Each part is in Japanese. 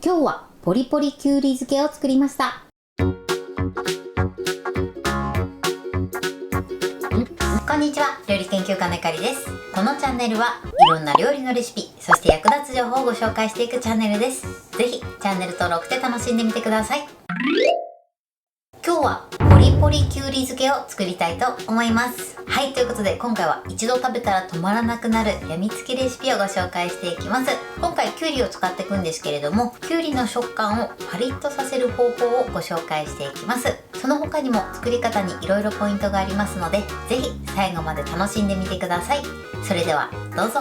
今日はポリポリきゅうり漬けを作りました。こんにちは、料理研究家のゆかりです。このチャンネルはいろんな料理のレシピ、そして役立つ情報をご紹介していくチャンネルです。ぜひチャンネル登録で楽しんでみてください。今日はポリポリきゅうり漬けを作りたいと思います。はい、ということで今回は一度食べたら止まらなくなるやみつきレシピをご紹介していきます。今回きゅうりを使っていくんですけれども、きゅうりの食感をパリッとさせる方法をご紹介していきます。その他にも作り方にいろいろポイントがありますので、ぜひ最後まで楽しんでみてください。それではどうぞ。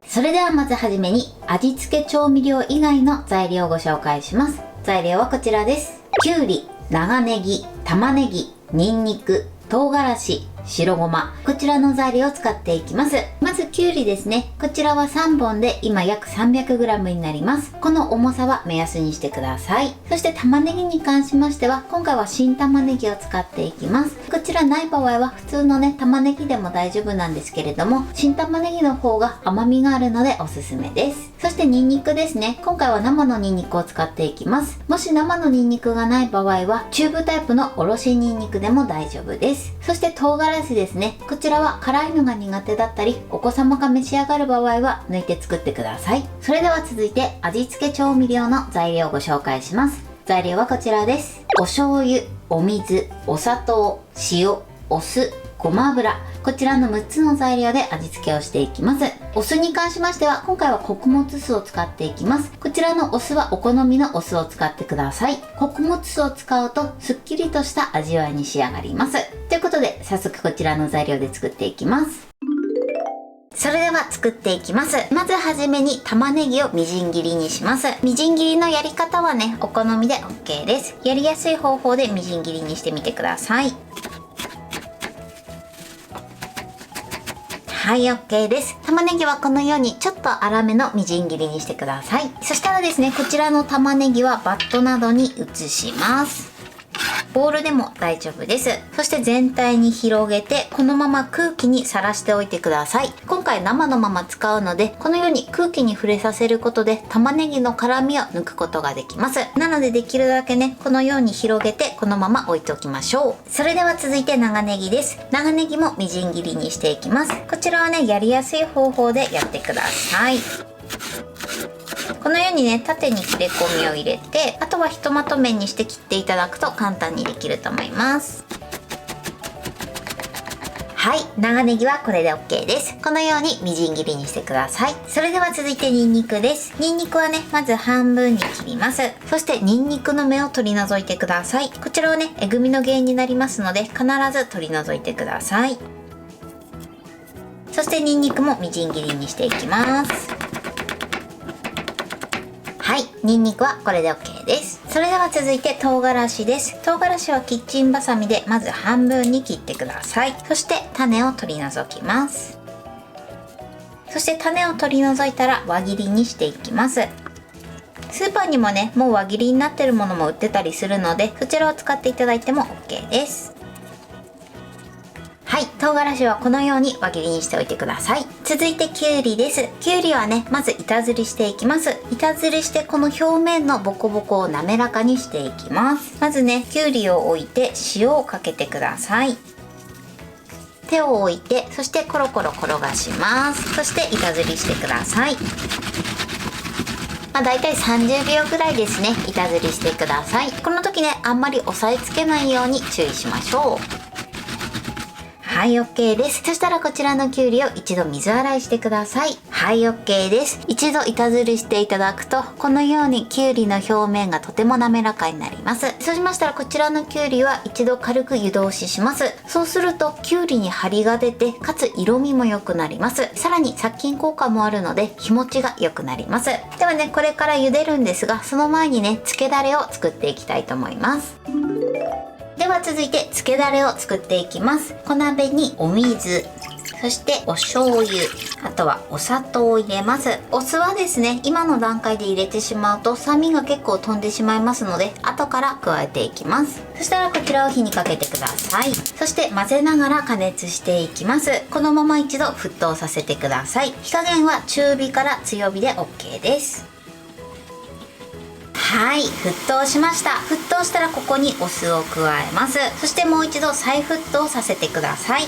それではまずはじめに味付け調味料以外の材料をご紹介します。材料はこちらです。きゅうり、長ネギ、玉ねぎ、にんにく、唐辛子、白ごま、こちらの材料を使っていきます。まずきゅうりですね。こちらは3本で今約 300g になります。この重さは目安にしてください。そして玉ねぎに関しましては、今回は新玉ねぎを使っていきます。こちらない場合は普通のね玉ねぎでも大丈夫なんですけれども、新玉ねぎの方が甘みがあるのでおすすめです。そしてニンニクですね。今回は生のニンニクを使っていきます。もし生のニンニクがない場合はチューブタイプのおろしニンニクでも大丈夫です。そして唐辛子ですね。こちらは辛いのが苦手だったりお子様が召し上がる場合は抜いて作ってください。それでは続いて味付け調味料の材料をご紹介します。材料はこちらです。お醤油、お水、お砂糖、塩、お酢、ごま油、こちらの6つの材料で味付けをしていきます。お酢に関しましては今回は穀物酢を使っていきます。こちらのお酢はお好みのお酢を使ってください。穀物酢を使うとすっきりとした味わいに仕上がります。ということで早速こちらの材料で作っていきます。それでは作っていきます。まずはじめに玉ねぎをみじん切りにします。みじん切りのやり方はね、お好みで OK です。やりやすい方法でみじん切りにしてみてください。はい、OK です。玉ねぎはこのようにちょっと粗めのみじん切りにしてください。そしたらですね、こちらの玉ねぎはバットなどに移します。ボウルでも大丈夫です。そして全体に広げてこのまま空気にさらしておいてください。今回生のまま使うので、このように空気に触れさせることで玉ねぎの辛みを抜くことができます。なのでできるだけね、このように広げてこのまま置いておきましょう。それでは続いて長ネギです。長ネギもみじん切りにしていきます。こちらはね、やりやすい方法でやってください。このようにね、縦に切れ込みを入れて、あとはひとまとめにして切っていただくと簡単にできると思います。はい、長ネギはこれで OK です。このようにみじん切りにしてください。それでは続いてニンニクです。ニンニクはね、まず半分に切ります。そしてニンニクの芽を取り除いてください。こちらはね、えぐみの原因になりますので必ず取り除いてください。そしてニンニクもみじん切りにしていきます。はい、ニンニクはこれで OK です。それでは続いて唐辛子です。唐辛子はキッチンバサミでまず半分に切ってください。そして種を取り除きます。そして種を取り除いたら輪切りにしていきます。スーパーにもね、もう輪切りになってるものも売ってたりするので、そちらを使っていただいても OK です。はい、唐辛子はこのように輪切りにしておいてください。続いてきゅうりです。きゅうりはね、まず板ずりしていきます。板ずりしてこの表面のボコボコを滑らかにしていきます。まずね、きゅうりを置いて塩をかけてください。手を置いて、そしてコロコロ転がします。そして板ずりしてください。だいたい30秒ぐらいですね、板ずりしてください。この時ね、あんまり押さえつけないように注意しましょう。はい、OK です。そしたらこちらのきゅうりを一度水洗いしてください。はい、OK です。一度板ずりしていただくと、このようにきゅうりの表面がとても滑らかになります。そうしましたらこちらのきゅうりは一度軽く湯通しします。そうするときゅうりに張りが出て、かつ色味も良くなります。さらに殺菌効果もあるので日持ちが良くなります。ではね、これから茹でるんですが、その前にね、漬けだれを作っていきたいと思います。では続いて漬けだれを作っていきます。小鍋にお水、そしてお醤油、あとはお砂糖を入れます。お酢はですね、今の段階で入れてしまうと酸味が結構飛んでしまいますので、後から加えていきます。そしたらこちらを火にかけてください。そして混ぜながら加熱していきます。このまま一度沸騰させてください。火加減は中火から強火で OK です。はい、沸騰しました。沸騰したらここにお酢を加えます。そしてもう一度再沸騰させてください。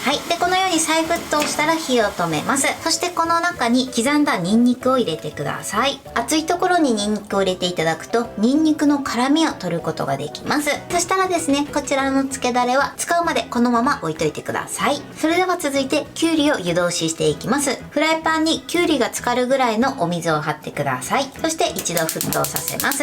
はい、でこのように再沸騰したら火を止めます。そしてこの中に刻んだニンニクを入れてください。熱いところにニンニクを入れていただくとニンニクの辛みを取ることができます。そしたらですね、こちらの漬けだれは使うまでこのまま置いといてください。それでは続いてきゅうりを湯通ししていきます。フライパンにきゅうりが浸かるぐらいのお水を張ってください。そして一度沸騰させます。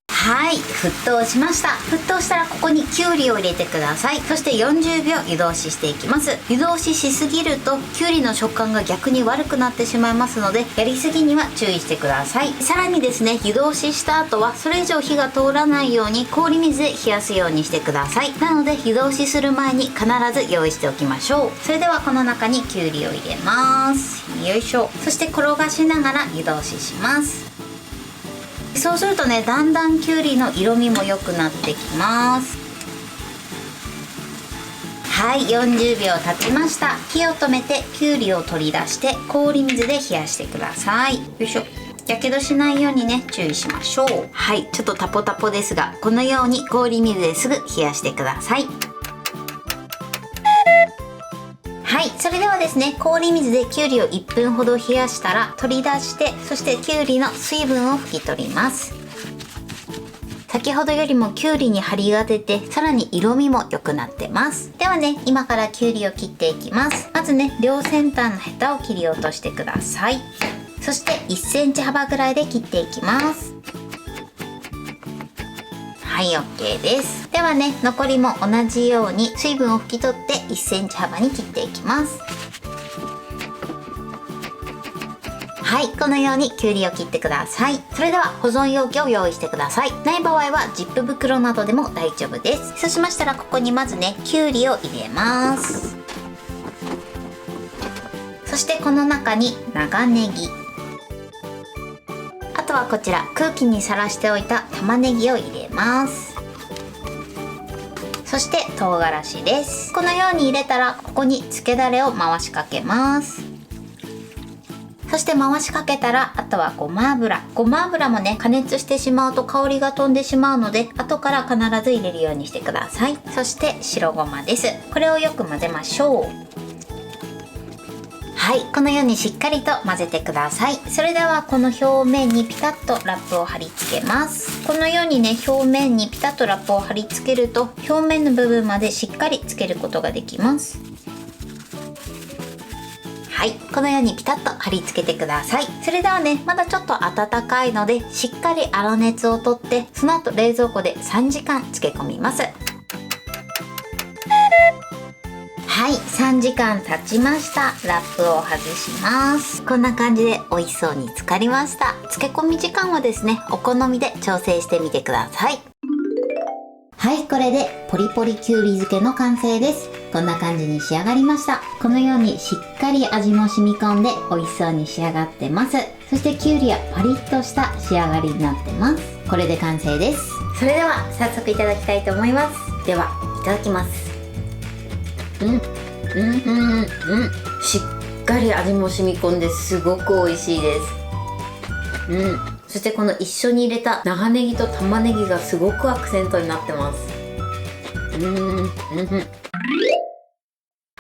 はい、沸騰しました。沸騰したらここにきゅうりを入れてください。そして40秒湯通ししていきます。湯通ししすぎるときゅうりの食感が逆に悪くなってしまいますので、やりすぎには注意してください。さらにですね、湯通しした後はそれ以上火が通らないように氷水で冷やすようにしてください。なので湯通しする前に必ず用意しておきましょう。それではこの中にきゅうりを入れます。よいしょ。そして転がしながら湯通しします。そうするとね、だんだんきゅうりの色味も良くなってきます。はい、40秒経ちました。火を止めてきゅうりを取り出して氷水で冷やしてください。よいしょ。やけどしないようにね、注意しましょう。はい、ちょっとタポタポですが、このように氷水ですぐ冷やしてください。はい、それではですね、氷水できゅうりを1分ほど冷やしたら取り出して、そしてきゅうりの水分を拭き取ります。先ほどよりもきゅうりに張りが出て、さらに色味も良くなってます。ではね、今からきゅうりを切っていきます。まずね、両先端のヘタを切り落としてください。そして1センチ幅ぐらいで切っていきます。はい、 OK です。ではね、残りも同じように水分を拭き取って1センチ幅に切っていきます。はい、このようにきゅうりを切ってください。それでは保存容器を用意してください。ない場合はジップ袋などでも大丈夫です。そうしましたらここにまずね、きゅうりを入れます。そしてこの中に長ネギ、あとはこちら空気にさらしておいた玉ねぎを入れます。そして唐辛子です。このように入れたらここに漬けだれを回しかけます。そして回しかけたら、あとはごま油。ごま油もね、加熱してしまうと香りが飛んでしまうので、後から必ず入れるようにしてください。そして白ごまです。これをよく混ぜましょう。はい、このようにしっかりと混ぜてください。それではこの表面にピタッとラップを貼り付けます。このようにね、表面にピタッとラップを貼り付けると表面の部分までしっかりつけることができます。はい、このようにピタッと貼り付けてください。それではね、まだちょっと温かいのでしっかり粗熱をとって、その後冷蔵庫で3時間漬け込みます。はい、3時間経ちました。ラップを外します。こんな感じで美味しそうに浸かりました。漬け込み時間はですね、お好みで調整してみてください。はい、これでポリポリきゅうり漬けの完成です。こんな感じに仕上がりました。このようにしっかり味も染み込んで美味しそうに仕上がってます。そしてきゅうりはパリッとした仕上がりになってます。これで完成です。それでは早速いただきたいと思います。では、いただきます。しっかり味も染み込んですごく美味しいです。そしてこの一緒に入れた長ネギと玉ねぎがすごくアクセントになってます。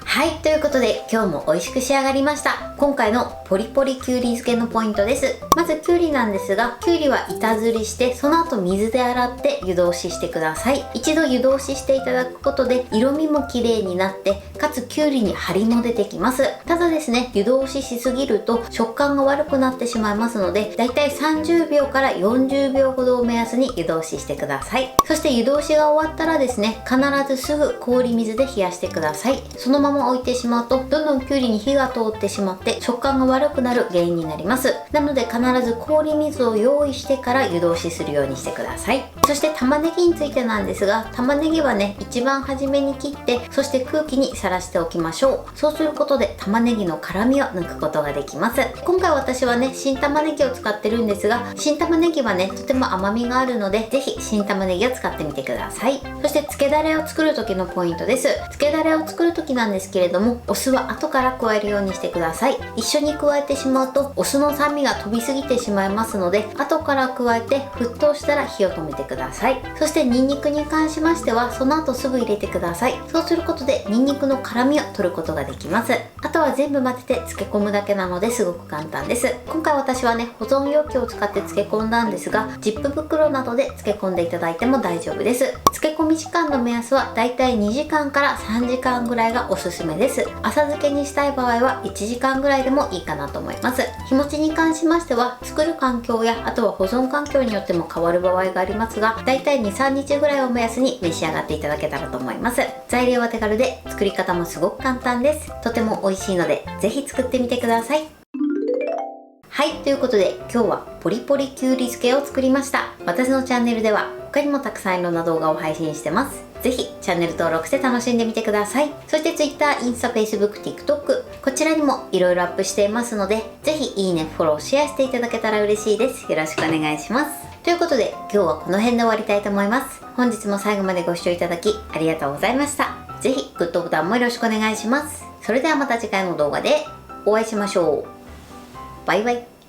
はい、ということで今日も美味しく仕上がりました。今回のポリポリきゅうり漬けのポイントです。まずきゅうりなんですが、きゅうりは板ずりしてその後水で洗って湯通ししてください。一度湯通ししていただくことで色味も綺麗になって、かつきゅうりに張りも出てきます。ただですね、湯通ししすぎると食感が悪くなってしまいますので、だいたい30秒から40秒ほどを目安に湯通ししてください。そして湯通しが終わったらですね、必ずすぐ氷水で冷やしてください。そのまま置いてしまうとどんどんきゅうりに火が通ってしまって食感が悪くなる原因になります。なので必ず氷水を用意してから湯通しするようにしてください。そして玉ねぎについてなんですが、玉ねぎはね、一番初めに切って、そして空気にさらしておきましょう。そうすることで玉ねぎの辛みを抜くことができます。今回私はね、新玉ねぎを使ってるんですが、新玉ねぎはね、とても甘みがあるので、ぜひ新玉ねぎを使ってみてください。そして漬けだれを作る時のポイントです。漬けだれを作る時なんですけれども、お酢は後から加えるようにしてください。い。一緒に加えてしまうとお酢の酸味が飛びすぎてしまいますので、後から加えて沸騰したら火を止めてください。そしてニンニクに関しましてはその後すぐ入れてください。そうすることでニンニクの辛みを取ることができます。あとは全部混ぜて漬け込むだけなのですごく簡単です。今回私はね、保存容器を使って漬け込んだんですが、ジップ袋などで漬け込んでいただいても大丈夫です。漬け込み時間の目安はだいたい2時間から3時間ぐらいがおすすめです。浅漬けにしたい場合は1時間ぐらいでもいいかなと思います。日持ちに関しましては作る環境やあとは保存環境によっても変わる場合がありますが、だいたい 2,3 日ぐらいを目安に召し上がっていただけたらと思います。材料は手軽で作り方もすごく簡単です。とても美味しいのでぜひ作ってみてください。はい、ということで今日はポリポリきゅうり漬けを作りました。私のチャンネルでは他にもたくさんいろんな動画を配信してます。ぜひチャンネル登録して楽しんでみてください。そして Twitter、インスタ、Facebook、TikTok こちらにもいろいろアップしていますので、ぜひいいね、フォロー、シェアしていただけたら嬉しいです。よろしくお願いします。ということで今日はこの辺で終わりたいと思います。本日も最後までご視聴いただきありがとうございました。ぜひグッドボタンもよろしくお願いします。それではまた次回の動画でお会いしましょう。バイバイ。